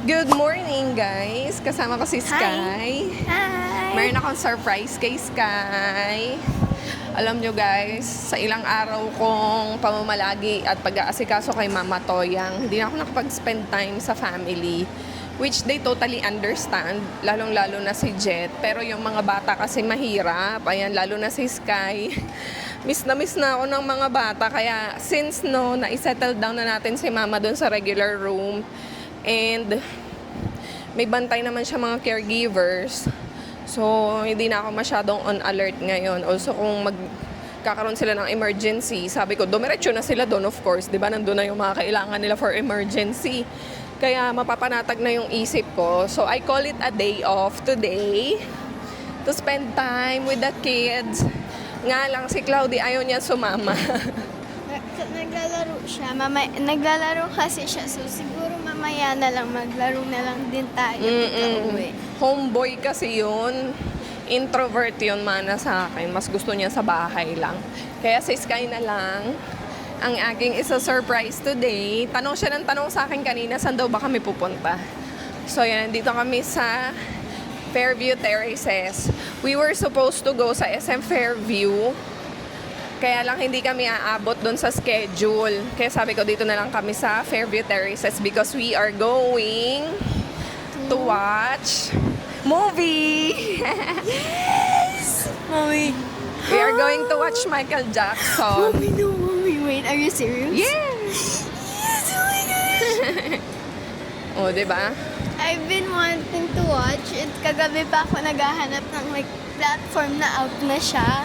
Good morning, guys! Kasama ko si Sky. Hi! Meron akong surprise kay Sky. Alam nyo guys, sa ilang araw kong pamamalagi at pag-aasikaso kay Mama Toyang, hindi na ako nakapag-spend time sa family. Which they totally understand, lalong-lalo na si Jet. Pero yung mga bata kasi mahirap. Ayan, lalo na si Sky. Miss na ako ng mga bata. Kaya since na-settle down na natin si Mama doon sa regular room, and may bantay naman siya mga caregivers. So, hindi na ako masyadong on alert ngayon. Also, kung magkakaroon sila ng emergency, sabi ko, dumiretso na sila doon, of course. Diba, nandun na yung mga kailangan nila for emergency. Kaya, mapapanatag na yung isip ko. So, I call it a day off today to spend time with the kids. Nga lang, si Cloudy ayaw niya sumama. Naglalaro siya. Naglalaro kasi siya. So, siguro mamaya na lang maglaro na lang din tayo. Pagka-uwi. Homeboy kasi yun. Introvert yun, mana sa akin. Mas gusto niya sa bahay lang. Kaya si Sky na lang ang aking isa-surprise today. Tanong siya ng tanong sa akin kanina, saan daw ba kami pupunta? So yan, dito kami sa Fairview Terraces. We were supposed to go sa SM Fairview. Kaya lang hindi kami aabot doon sa schedule. Kaya sabi ko dito na lang kami sa Fairview Terraces because we are going to watch movie. Yes! Mommy. We are going to watch Michael Jackson. Mommy, no, mommy. Wait, are you serious? Yes! Yes! Oh my gosh! O, diba? I've been wanting to watch it. Kagabi pa ako naghahanap ng like platform na out na siya.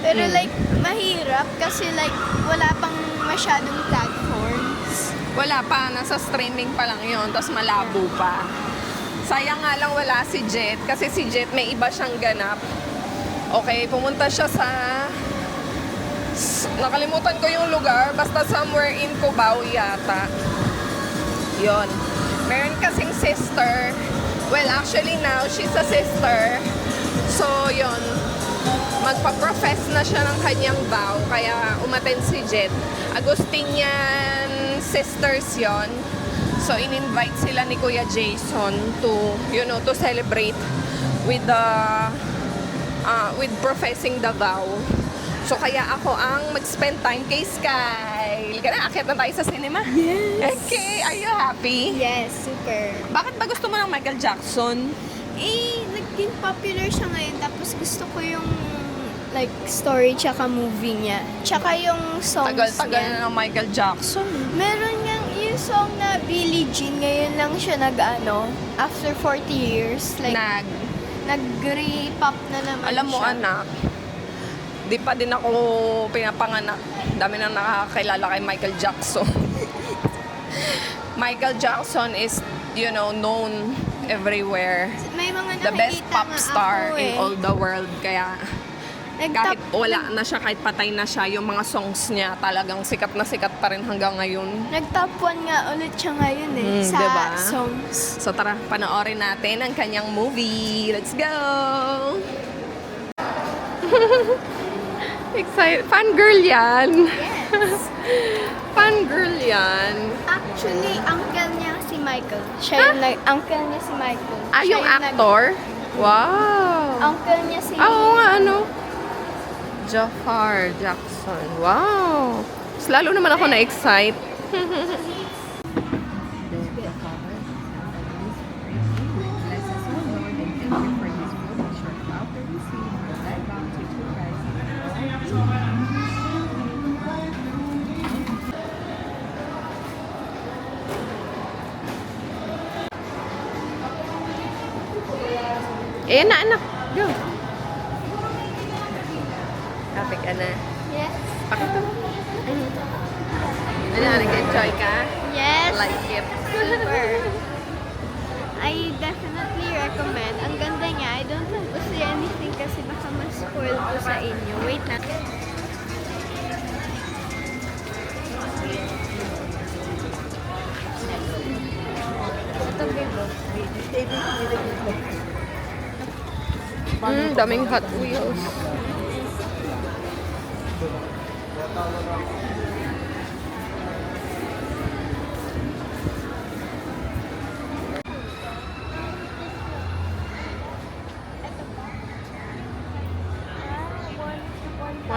Pero like, mahirap kasi like, wala pang masyadong platforms. Wala pa. Nasa streaming pa lang yun. Tapos malabo pa. Sayang nga lang wala si Jet. Kasi si Jet may iba siyang ganap. Okay, pumunta siya sa... Nakalimutan ko yung lugar. Basta somewhere in Cubao yata. Yon. Meron kasing sister. Well, actually now, she's a sister. So, yon. Magpa-profess na siya ng kanyang vow. Kaya umattend si Jet. Agustinian sisters yon. So, in-invite sila ni Kuya Jason to, to celebrate with the with professing the vow. So, kaya ako ang mag-spend time kay Sky. Halika na, akyat na tayo sa cinema. Yes! Okay, are you happy? Yes, super. Bakit ba gusto mo ng Michael Jackson? Naging popular siya ngayon. Tapos gusto ko yung like story tsaka movie niya. Tsaka yung songs Tagal-tagal niya. na ng Michael Jackson. Meron niyang yung song na Billie Jean. Ngayon lang siya after 40 years. Like, nag-re-pop na naman Alam mo, siya. anak, di pa din ako pinapanganak. Dami nang nakakilala kay Michael Jackson. Michael Jackson is, known everywhere. May mga The best nakikita pop nga star ako in all the world. Kaya kahit wala na siya, kahit patay na siya, yung mga songs niya talagang sikat na sikat pa rin hanggang ngayon. Nag-top 1 nga ulit siya ngayon sa diba? songs. So tara, panoorin natin ang kanyang movie. Let's go! Excited. Fangirl yan. Yes. Fangirl yan. Actually, uncle niya si Michael. Siya yung uncle niya si Michael. Ah, Siya yung actor? Wow. Uncle niya si... Oo nga, Jafar Jackson. Wow. Mas lalo naman ako na-excite. Ayan na, anak. Go. Happy ka na. Yes. Pakita mo. Ano, nag-enjoy ka? Yes. Like it. Super. I definitely recommend. Ang ganda niya. I don't want to say anything kasi baka ma-spoil ko sa inyo. Wait lang. Ito, babe. Daming Hot Wheels.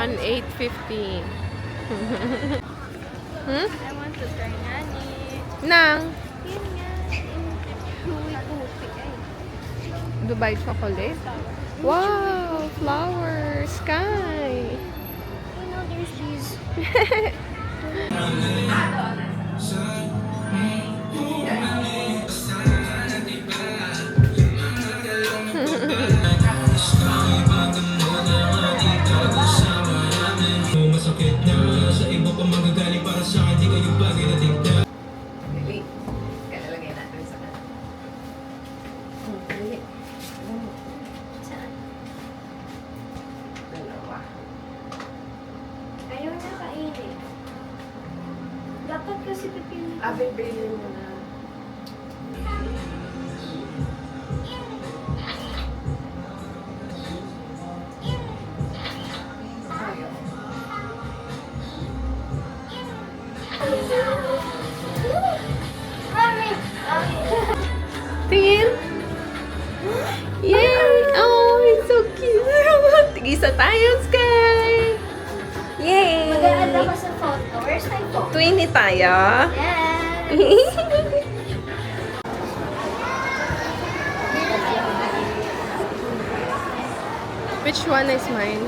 1,850. Hmm? I want to try nani. Nang Yun nga. Chewy puti ay. Dubai chocolate. Wow! Flowers! Sky! You know, there's these. Masakit na sa iba pa magagaling para sa akin, di kayo bagay na tignan. Wait. Kaya lagyan natin sa kanan. Dali. Saan? Dalawa. Ayaw na kainin. Dapat kasi pipili. Bibilin mo na. Mami! Tingin! Yay! Oh, it's so cute! Tigisa tayo, Sky! Yay! Mag-add ako sa photo. Where's my phone? 20 tayo. Yes! Which one is mine?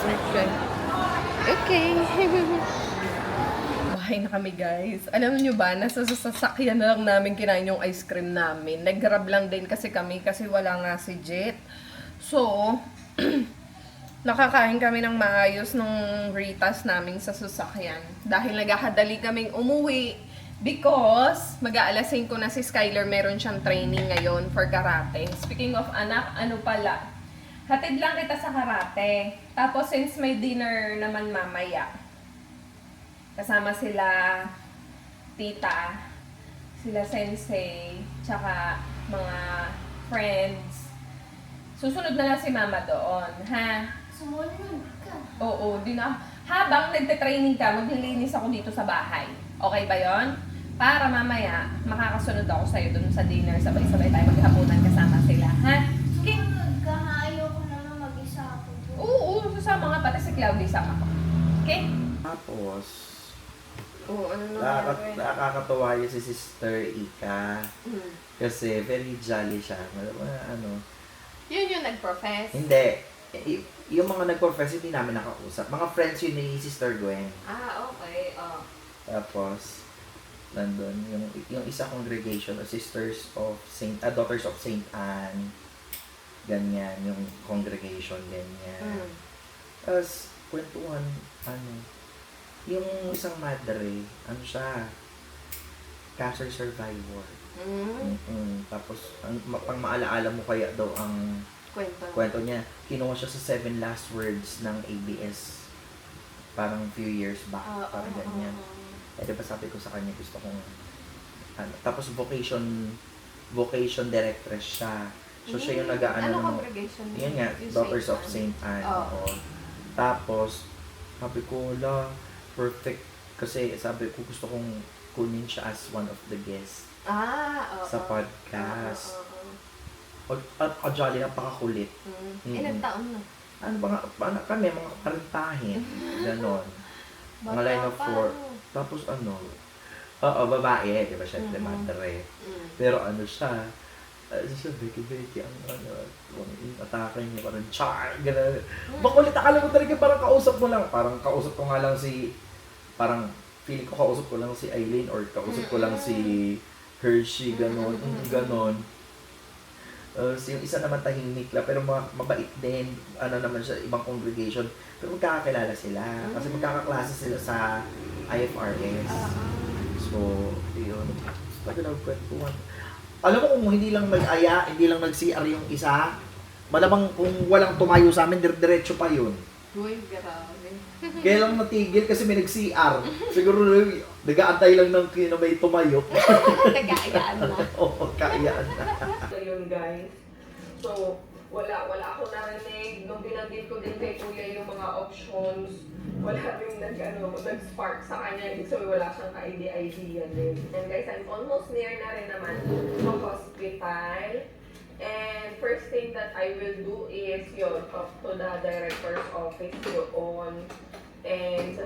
Okay. Okay. Bahay na kami, guys. Alam nyo ba, nasa sasakyan na lang namin kinain yung ice cream namin. Nag-grab lang din kasi kami kasi wala nga si Jet. So, nakakain kami ng maayos ng Ritas namin sa sasakyan. Dahil naghahadali kaming umuwi. Because, mag-aalas 5 na si Skylar, meron siyang training ngayon for karate. Speaking of anak, ano pala, hatid lang kita sa karate. Tapos, since may dinner naman mamaya, kasama sila tita, sila sensei, tsaka mga friends. Susunod na lang si mama doon, ha? Sumunod ka. Oo, di na. Habang nagte-training ka, maglilinis ako dito sa bahay. Okay ba yon? Para mamaya, makakasunod ako sa'yo dun sa dinner. Sabay-sabay tayo maghapunan kasama sila. Ha? Okay? Sumunod ka ha. Ayoko naman mag-isa ako doon. Oo, sasama nga. Pati si Cloudy sama ko. Okay? Tapos, Oo, ano naman? nakakatuwa yun si Sister Ika. Hmm. Kasi very jolly siya. Ano, Yun yung nag-profess. hindi. Yung mga nag-profess, hindi namin nakausap. Mga friends yun ni Sister Gwen. Okay. Oh. Tapos, nandun, yung isa congregation of Sisters of Daughters of Saint Anne. Ganyan, yung congregation, ganyan. Tapos, kwentuhan, yung isang madre, ano siya, cancer survivor. Tapos, pang maalaala mo kaya daw ang kwento niya, kinuha siya sa 7 last words ng ABS. Parang few years back, parang ganyan. Eh, diba sabi ko sa kanya, gusto kong, tapos vocation directress siya. So, siya yung nag-aano Ano congregation? yun nga, Yung Daughters Saint of Anne. Saint Anne. Oo. Oo. Tapos, sabi ko, la, perfect. Kasi sabi ko, gusto kong kunin siya as one of the guests Oo. sa podcast. At jolly, napakakulit. Ilang taon na? Ano ba nga, kami, mga parintahin. Ganon. Mga line of 4. Tapos babae, di ba siya, madre. Pero ano siya, Becky, ang atake niya, parang char, gano'n. Makulit, akala mo talaga parang kausap mo lang. Parang kausap ko nga lang parang feeling ko kausap ko lang si Eileen or kausap ko lang si Hershey, gano'n, gano'n. Yung isa naman tahimik lang, pero mabait din, naman siya, ibang congregation. Pero magkakakilala sila, kasi magkakaklase sila sa IFRS. So, yun. Pwede na kwentuhan. Alam mo kung hindi lang nag-aya, hindi lang nag-CR yung isa, malamang kung walang tumayo sa amin, diretso pa yun. Uy, grabe. Kaya lang natigil kasi may nag-CR. Siguro nag-aantay lang ng may tumayo. Nagkaayaan na. Oo, kaayaan na. So yun guys. So, wala ako narinig. Nung binanggit ko din kay Kuya yung mga options, wala rin nag-spark sa kanya. So, wala siyang ka-idea din. And guys, I'm almost near na rin naman sa hospital. And first thing that I I will do is yun, talk to the director's office yun and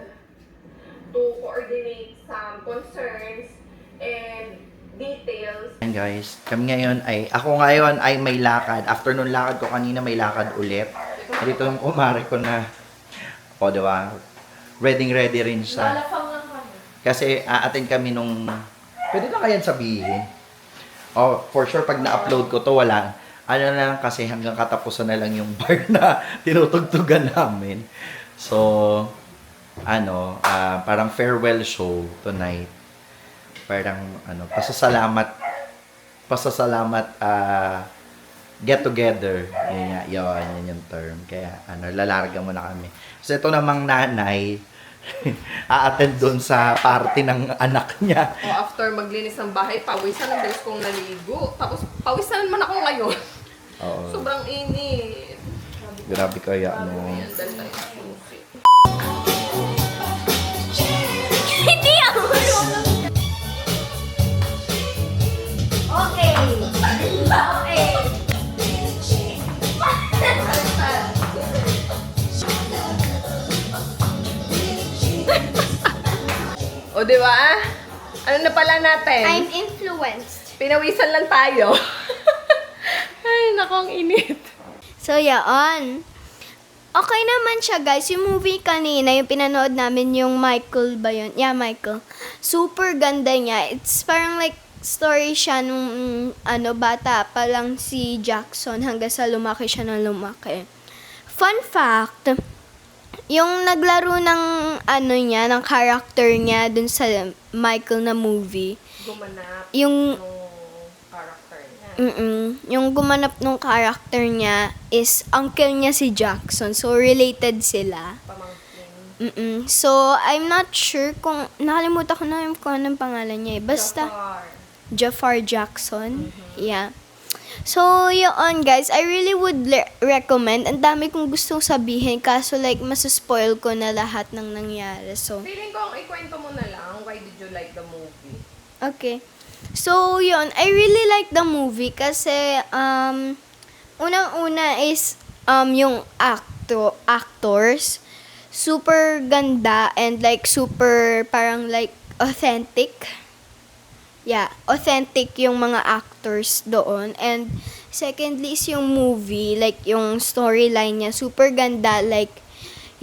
to coordinate some concerns and details. Ayan guys, ako ngayon ay may lakad. After nung lakad ko kanina, may lakad ulit. Dito yung kumari ko na, diba? Ready rin siya. Lalapang lang kami. Kasi aatin kami nung, pwede na kayan sabihin. For sure, pag na-upload ko to, wala. Ano na lang kasi hanggang katapusan na lang yung bar na tinutugtugan namin. So, parang farewell show tonight. Parang, pasasalamat, get together. Yun yung term. Kaya, lalarga muna kami. Kasi ito namang nanay, a-attend doon sa party ng anak niya. O after maglinis ng bahay, pawisan ang bilis kong naligo. Tapos pawisan naman ako ngayon. Oo. Sobrang init. Grabe kaya, Ayan, dahil tayo susi. Hindi ako Okay. Okay. O, di ba? Ano na pala natin? I'm influenced. Pinawisan lang tayo. Ay, nakong init. So, yun. Okay naman siya, guys. Yung movie kanina, yung pinanood namin, yung Michael ba yun? Yeah, Michael. Super ganda niya. It's parang like, story siya nung, bata pa lang si Jackson hanggang sa lumaki siya ng lumaki. Fun fact, yung naglaro ng, niya, ng character niya dun sa Michael na movie, Gumanap yung, nung character niya. yung gumanap ng character niya is uncle niya si Jackson. So, related sila. Pamangkin. So, I'm not sure kung, nakalimutan ko na kung anong pangalan niya eh. Basta, Jafar Jackson. Yeah. So, yun guys, I really would recommend. Ang dami kong gustong sabihin, kaso like, masaspoil ko na lahat ng nangyari. So, Feeling ko ang ikwento mo na lang, why did you like the movie? okay. So, yun, I really like the movie kasi, unang-una is, yung actors, super ganda and like super parang like authentic. Yeah, authentic yung mga actors doon. And secondly is yung movie, like yung storyline niya, super ganda. Like,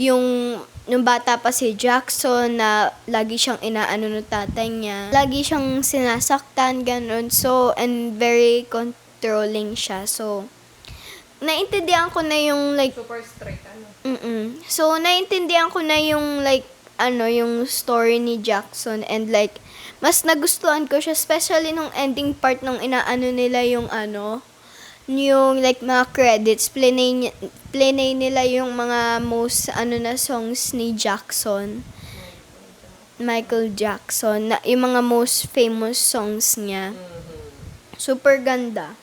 nung bata pa si Jackson na lagi siyang inaano ng tatay niya. Lagi siyang sinasaktan, ganun. So, and very controlling siya. So, naintindihan ko na yung like, Super strict, ano? So, naintindihan ko na yung like, yung story ni Jackson and like, mas nagustuhan ko siya, especially nung ending part nung inaano nila yung yung like mga credits, plinay nila yung mga most na songs ni Jackson. Michael Jackson, na yung mga most famous songs niya. Super ganda.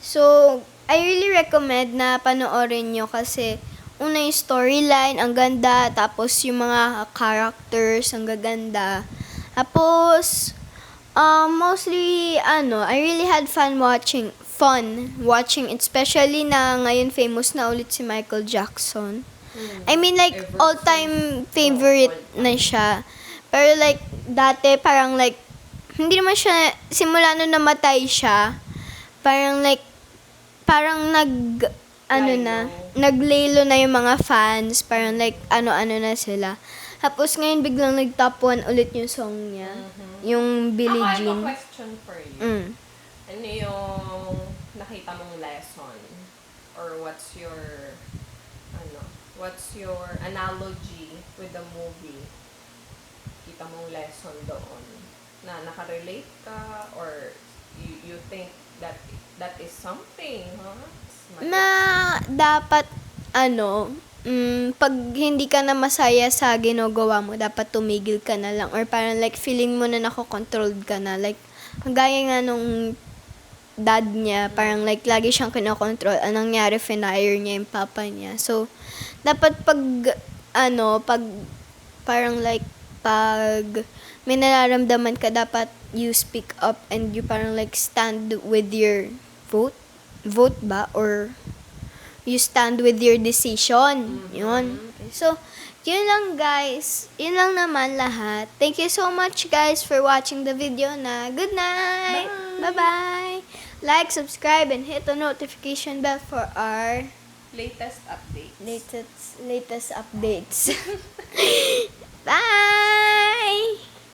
So, I really recommend na panoorin nyo kasi una yung storyline, ang ganda, tapos yung mga characters, ang gaganda. Tapos, mostly, I really had fun watching, especially na ngayon famous na ulit si Michael Jackson. I mean, like, all-time favorite na siya. Pero, like, dati, parang, like, hindi naman siya, simula nung namatay siya, parang, like, naglelo na yung mga fans, parang, like, ano-ano na sila. Tapos ngayon biglang nag-top 1 ulit yung song niya. Yung Billie I have a Jean. question for you. Ano yung nakita mong lesson? Or what's your analogy with the movie? Kita mong lesson doon na nakarelate ka or you think that is something, huh? Na dapat, pag hindi ka na masaya sa ginagawa mo, dapat tumigil ka na lang. Or parang like, feeling mo na nakokontrolled ka na. Like, gaya nga nung dad niya, parang like, lagi siyang kinokontrol. Anong nangyari, finire niya yung papa niya. So, dapat pag may nararamdaman ka, dapat you speak up and you parang like stand with your vote ba? Or you stand with your decision. Yun. So, yun lang guys. Yun lang naman lahat. Thank you so much guys for watching the video na. Good night! Bye-bye! Like, subscribe, and hit the notification bell for our Latest update. latest updates. Bye!